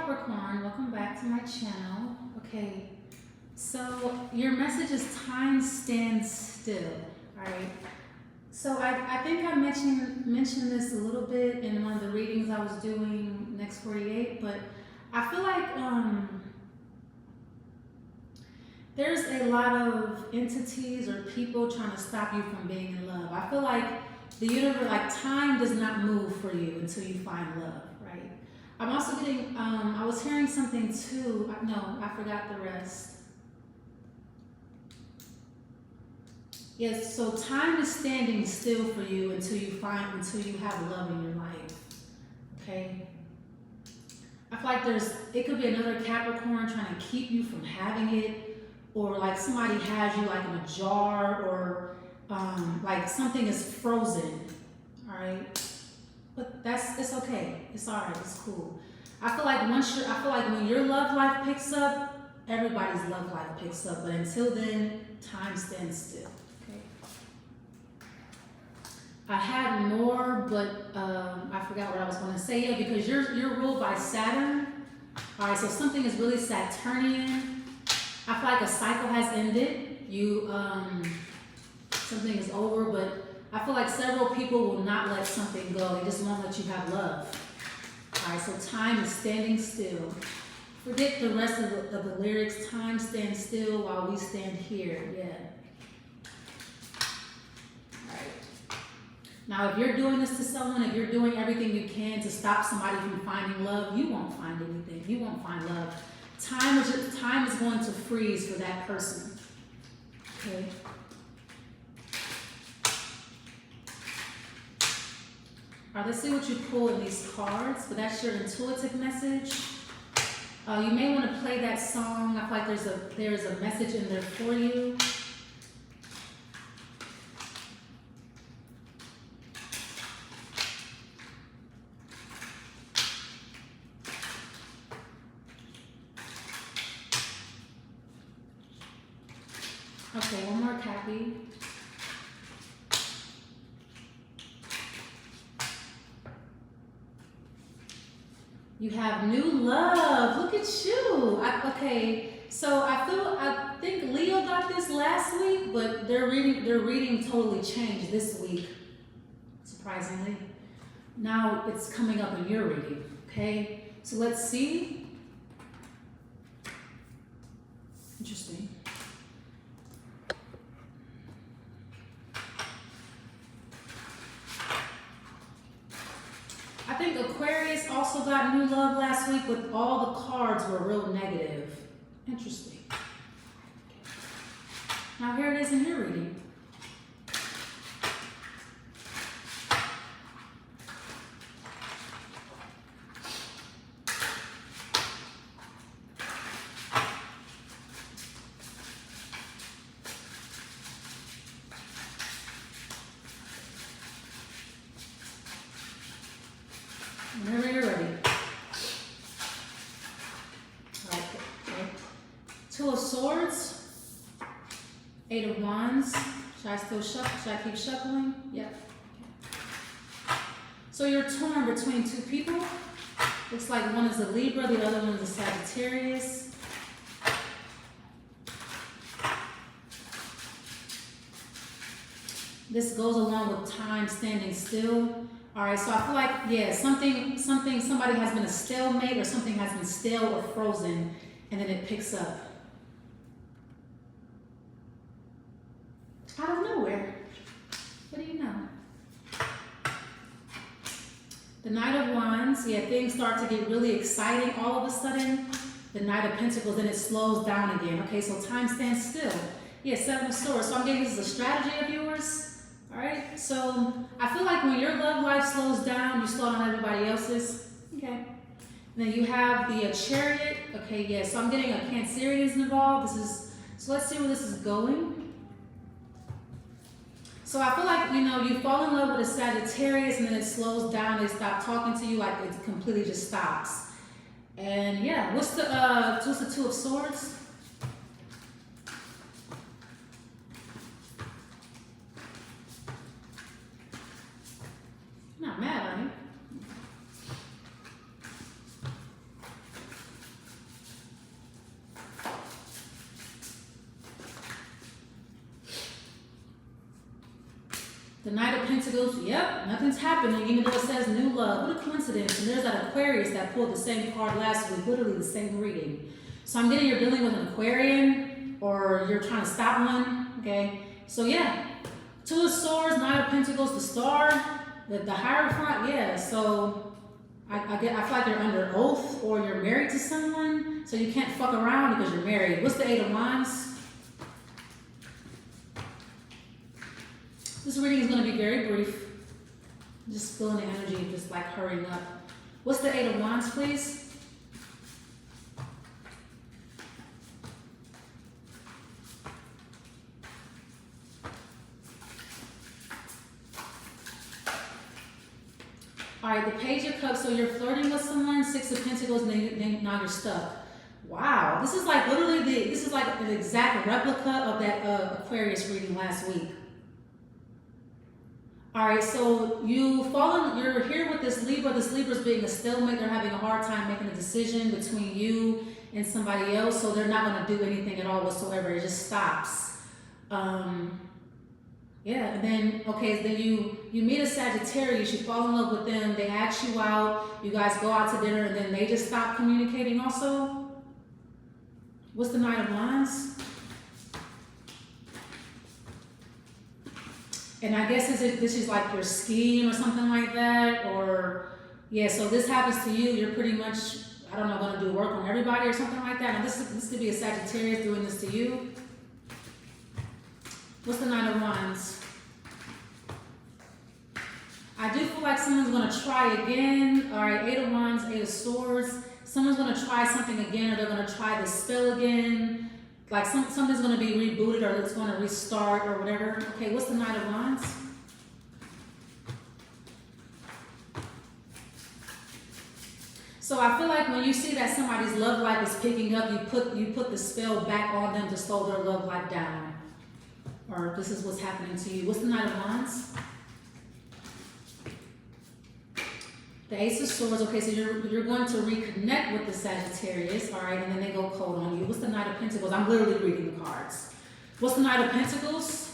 Capricorn, welcome back to my channel. Okay, so your message is time stands still, all right? So I think I mentioned this a little bit in one of the readings I was doing next 48, but I feel like there's a lot of entities or people trying to stop you from being in love. I feel like the universe, like time does not move for you until you find love, right? I'm also getting, I was hearing something too. No, I forgot the rest. Yes, so time is standing still for you until you have love in your life, okay? I feel like it could be another Capricorn trying to keep you from having it, or like somebody has you like in a jar, or like something is frozen, all right? But it's okay, it's all right, it's cool. I feel like when your love life picks up, everybody's love life picks up, but until then, time stands still. I had more, but I forgot what I was going to say. Yeah, because you're ruled by Saturn. All right, so something is really Saturnian. I feel like a cycle has ended. Something is over, but I feel like several people will not let something go. They just won't let you have love. All right, so time is standing still. Forget the rest of the lyrics. Time stands still while we stand here. Yeah. Now, if you're doing this to someone, if you're doing everything you can to stop somebody from finding love, you won't find anything. You won't find love. Time is going to freeze for that person. Okay. All right, let's see what you pull in these cards. But that's your intuitive message. You may want to play that song. I feel like there's a message in there for you. Okay, one more copy. You have new love. Look at you. Okay, so I think Leo got this last week, but their reading totally changed this week, surprisingly. Now it's coming up in your reading. Okay, so let's see. Interesting. I think Aquarius also got new love last week, but all the cards were real negative. Interesting. Now here it is in your reading. Whenever you're ready. Okay. Two of Swords, Eight of Wands. Should I still shuffle? Should I keep shuffling? Yep. Okay. So you're torn between two people. Looks like one is a Libra, the other one is a Sagittarius. This goes along with time standing still. All right, so I feel like, yeah, somebody has been a stalemate, or something has been stale or frozen, and then it picks up. Out of nowhere. What do you know? The Knight of Wands, yeah, things start to get really exciting all of a sudden. The Knight of Pentacles, then it slows down again. Okay, so time stands still. Yeah, Seven of Swords. So I'm getting this is a strategy of yours. All right, so I feel like when your love life slows down, you slow down everybody else's. Okay. And then you have the Chariot. Okay, yeah, so I'm getting a Cancerian involved. So let's see where this is going. So I feel like, you fall in love with a Sagittarius, and then it slows down. They stop talking to you, like it completely just stops. And yeah, what's the Two of Swords? Not mad, are you? The Knight of Pentacles, yep, nothing's happening, even though it says new love. What a coincidence. And there's that Aquarius that pulled the same card last week, literally the same reading. So I'm getting you're dealing with an Aquarian, or you're trying to stop one, okay? So yeah, Two of Swords, Knight of Pentacles, the Star, the Hierophant, yeah. So I feel like you're under oath, or you're married to someone, so you can't fuck around because you're married. What's the Eight of Wands? This reading is going to be very brief. Just feeling the energy of just like hurrying up. What's the Eight of Wands, please? All right, the Page of Cups. So you're flirting with someone, Six of Pentacles, and then now you're stuck. Wow, this is like literally this is like an exact replica of that Aquarius reading last week. All right, so you're here with this Libra. This Libra's being a stalemate. They're having a hard time making a decision between you and somebody else, so they're not going to do anything at all whatsoever. It just stops. Yeah, and then, okay, then you meet a Sagittarius, you fall in love with them, they ask you out, you guys go out to dinner, and then they just stop communicating also? What's the Knight of Wands? And I guess this is like your scheme or something like that, or yeah. So this happens to you. You're pretty much, I don't know, going to do work on everybody or something like that. Now this could be a Sagittarius doing this to you. What's the Knight of Wands? I do feel like someone's going to try again. All right, Eight of Wands, Eight of Swords. Someone's going to try something again, or they're going to try the spell again. Like something's going to be rebooted, or it's going to restart, or whatever. Okay, what's the Knight of Wands? So I feel like when you see that somebody's love life is picking up, you put the spell back on them to slow their love life down. Or this is what's happening to you. What's the Knight of Wands? The Ace of Swords. Okay, so you're going to reconnect with the Sagittarius, all right, and then they go cold on you. What's the Knight of Pentacles? I'm literally reading the cards. What's the Knight of Pentacles?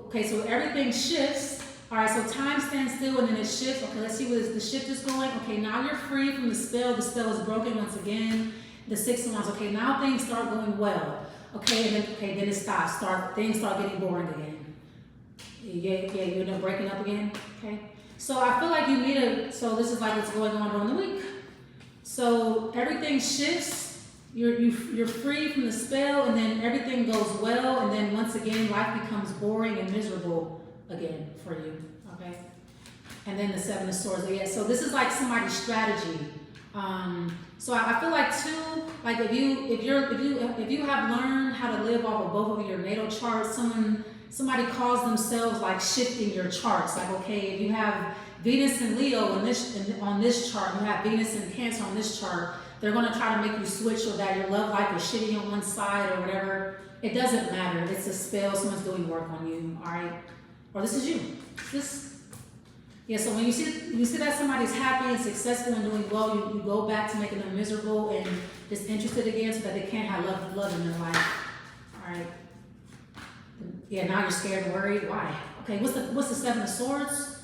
Okay, so everything shifts. All right, so time stands still and then it shifts. Okay, let's see where the shift is going. Okay, now you're free from the spell. The spell is broken once again. The Six of Wands. Okay, now things start going well. Okay, and then it stops. Things start getting boring again. Yeah, you end up breaking up again. Okay, so I feel like you need so this is like what's going on during the week. So everything shifts. You're free from the spell, and then everything goes well, and then once again life becomes boring and miserable again for you, okay? And then the Seven of Swords. Yeah, so this is like somebody's strategy. So I feel like too, like if you have learned how to live off of both of your natal charts, somebody calls themselves like shifting your charts. Like, okay, if you have Venus and Leo on this chart, you have Venus and Cancer on this chart, they're going to try to make you switch so that your love life is shitty on one side or whatever. It doesn't matter. It's a spell. Someone's doing work on you, all right? Or this is you. Yeah, so when you see that somebody's happy and successful and doing well, you go back to making them miserable and disinterested again so that they can't have love in their life. All right. Yeah, now you're scared and worried. Why? Okay, what's the Seven of Swords?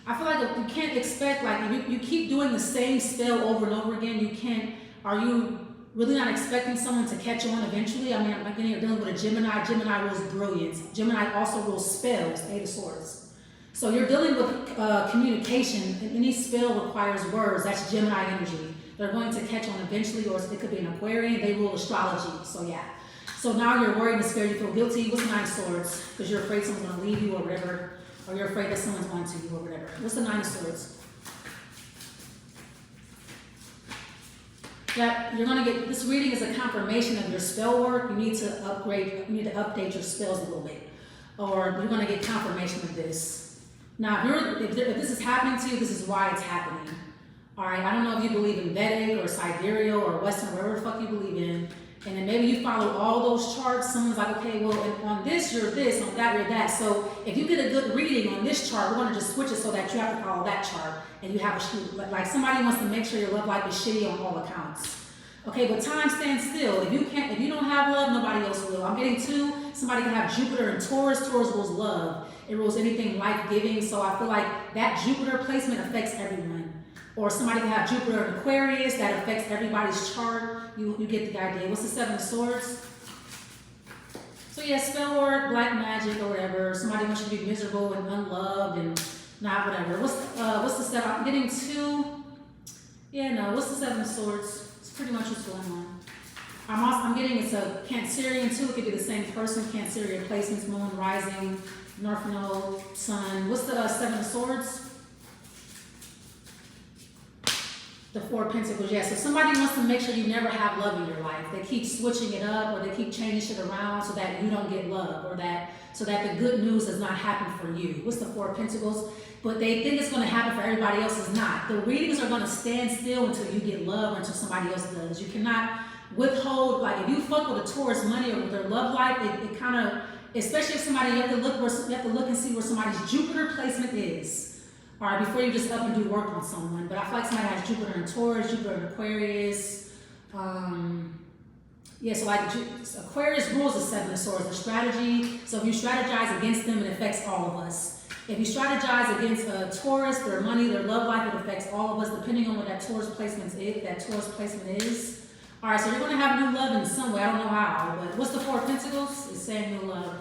I feel like you can't expect, like, if you keep doing the same spell over and over again, are you really not expecting someone to catch on eventually? I mean, like, you're dealing with a Gemini. Gemini rules brilliance. Gemini also rules spells, Eight of Swords. So you're dealing with communication, and any spell requires words. That's Gemini energy. They're going to catch on eventually, or it could be an Aquarian. They rule astrology, so yeah. So now you're worried and scared, you feel guilty. What's the Nine of Swords? Because you're afraid someone's going to leave you or whatever, or you're afraid that someone's going to you or whatever. What's the Nine of Swords? That you're going to get, this reading is a confirmation of your spell work. You need to update your spells a little bit. Or you're going to get confirmation of this. Now, if this is happening to you, this is why it's happening. All right, I don't know if you believe in Vedic or sidereal or Western, whatever the fuck you believe in. And then maybe you follow all those charts. Someone's like, okay, well, on this, you're this, on that, you're that. So if you get a good reading on this chart, we're gonna just switch it so that you have to follow that chart. And you have like somebody wants to make sure your love life is shitty on all accounts. Okay, but time stands still. If you don't have love, nobody else will. I'm getting two. Somebody can have Jupiter and Taurus. Taurus rules love. It rules anything life-giving. So I feel like that Jupiter placement affects everyone. Or somebody can have Jupiter in Aquarius. That affects everybody's chart. You get the idea. What's the Seven of Swords? So yeah, spell word, black magic, or whatever. Somebody wants you to be miserable and unloved and not whatever. What's the seven? I'm getting two. Yeah, no. What's the Seven of Swords? Pretty much what's going on. I'm getting it's a Cancerian too. It could be the same person. Cancerian placements, moon, rising, north node, sun. What's the Seven of Swords? The Four of Pentacles. Yeah. So somebody wants to make sure you never have love in your life. They keep switching it up, or they keep changing shit around so that you don't get love, or so that the good news does not happen for you. What's the Four of Pentacles? But they think it's going to happen for everybody else. It's not. The readings are going to stand still until you get love or until somebody else does. You cannot withhold, like if you fuck with a Taurus money or with their love life, it kind of, especially if somebody, you have to look and see where somebody's Jupiter placement is. All right, before you just up and do work on someone. But I feel like somebody has Jupiter in Taurus, Jupiter in Aquarius. Yeah, so like Aquarius rules the Seven of Swords, the strategy. So if you strategize against them, it affects all of us. If you strategize against Taurus, their money, their love life, it affects all of us, depending on what that Taurus placement is. All right, so you're going to have new love in some way. I don't know how, but what's the Four of Pentacles? It's saying new love.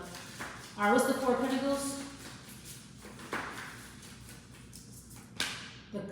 All right, what's the Four of Pentacles?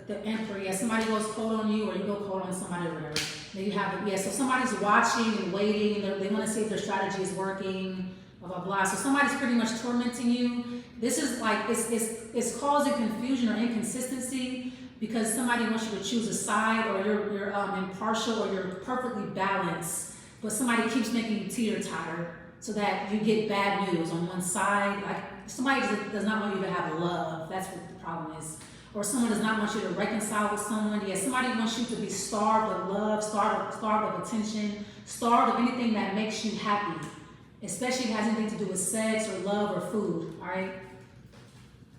The Emperor. Yeah, somebody goes cold on you, or you go cold on somebody, or whatever. Then you have, so somebody's watching and waiting. They want to see if their strategy is working. Blah, blah, blah. So somebody's pretty much tormenting you. This is like, it's causing confusion or inconsistency because somebody wants you to choose a side, or you're impartial, or you're perfectly balanced, but somebody keeps making you teeter-totter so that you get bad news on one side. Like somebody does not want you to have love. That's what the problem is. Or someone does not want you to reconcile with someone. Yeah, somebody wants you to be starved of love, starved of attention, starved of anything that makes you happy. Especially if it has anything to do with sex or love or food, all right?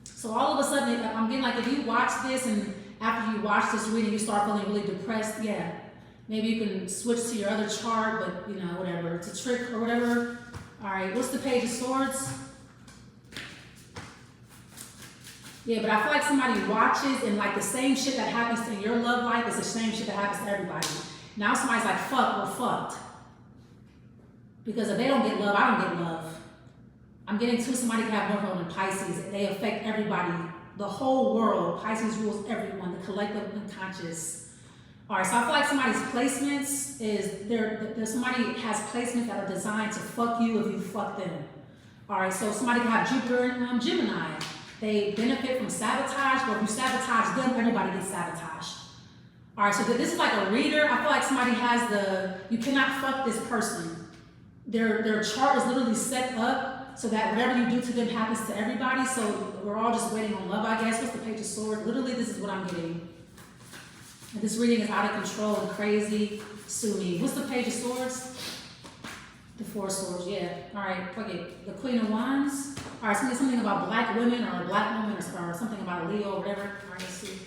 So all of a sudden, I'm getting like, if you watch this and after you watch this reading, you start feeling really depressed, yeah. Maybe you can switch to your other chart, but whatever. It's a trick or whatever. All right, what's the Page of Swords? Yeah, but I feel like somebody watches and like the same shit that happens in your love life is the same shit that happens to everybody. Now somebody's like, fuck, we're fucked. Because if they don't get love, I don't get love. I'm getting to somebody can have North Node in Pisces. They affect everybody, the whole world. Pisces rules everyone, the collective unconscious. All right, so I feel like somebody's placements somebody has placements that are designed to fuck you if you fuck them. All right, so somebody can have Jupiter in Gemini. They benefit from sabotage, but if you sabotage them, everybody gets sabotaged. All right, so this is like a reader. I feel like somebody has you cannot fuck this person. Their chart is literally set up so that whatever you do to them happens to everybody. So we're all just waiting on love, I guess. What's the Page of Swords? Literally, this is what I'm getting. And this reading is out of control and crazy. Sue me. What's the Page of Swords? The Four of Swords, yeah. All right, fuck it. The Queen of Wands. All right, something about black women or a black woman or something about a Leo or whatever. All right, let's see.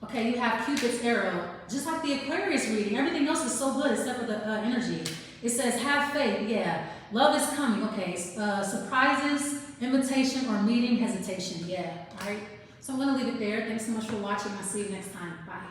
Okay, you have Cupid's arrow. Just like the Aquarius reading, everything else is so good except for the energy. It says, have faith, yeah. Love is coming, okay. Surprises, invitation, or meeting, hesitation, yeah. All right, so I'm gonna leave it there. Thanks so much for watching. I'll see you next time. Bye.